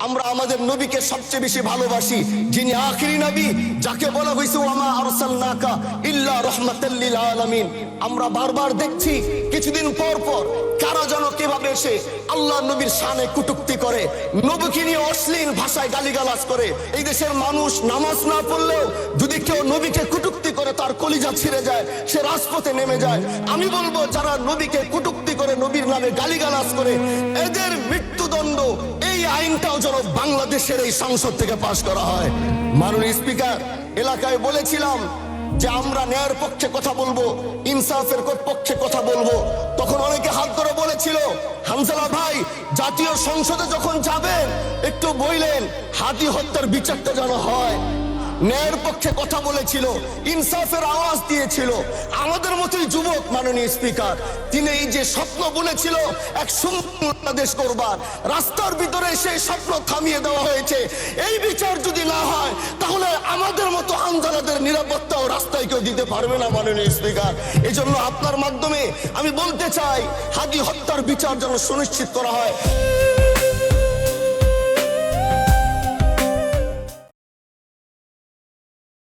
আমরা আমাদের নবীকে সবচেয়ে বেশি ভালোবাসি, যিনি আখিরি নবী, যাকে বলা হয়েছে ওয়ামা আরসালনাকা ইল্লা রাহমাতাল লিল আলামিন। আমরা বারবার দেখছি কিছুদিন পর পর কারা যেন কিভাবে এসে আল্লাহ নবীর শানে কটূক্তি করে, নবীকে নিয়ে অশ্লীল ভাষায় গালিগালাজ করে। এই দেশের মানুষ নামাজ না পড়লেও যদি কেউ নবীকে কটূক্তি করে তার কলিজা ছিঁড়ে যায়, সে রাজপথে নেমে যায়। আমি বলবো যারা নবীকে কটূক্তি করে, নবীর নামে গালিগালাজ করে, এদের মৃত্যুদণ্ড এই আইনটাও যেন বাংলাদেশের এই সংসদ থেকে পাশ করা হয়। মাননীয় স্পিকার, এলাকায় বলেছিলাম যে আমরা ন্যায়ের পক্ষে কথা বলবো, ইনসাফের পক্ষে কথা বলবো। তখন অনেকে হাত ধরে বলেছিল, হামজালা ভাই জাতীয় সংসদে যখন যাবেন একটু বললেন হাদি হত্যার বিচারটা যেন হয়। ন্যায়ের পক্ষে কথা বলেছিল, ইনসাফের আওয়াজ দিয়েছিল। আমাদের মতোই যুবক মাননীয় স্পিকার, তিনি এই যে স্বপ্ন বলেছিল এক সুন্দর বাংলাদেশ করবার, রাস্তার ভিতরে সেই স্বপ্ন থামিয়ে দেওয়া হয়েছে। এই বিচার যদি না হয় তাহলে আমাদের মতো আন্দোলনের নিরাপত্তাও রাস্তায় কেউ দিতে পারবে না মাননীয় স্পিকার। এই জন্য আপনার মাধ্যমে আমি বলতে চাই, হাদি হত্যার বিচার যেন সুনিশ্চিত করা হয়।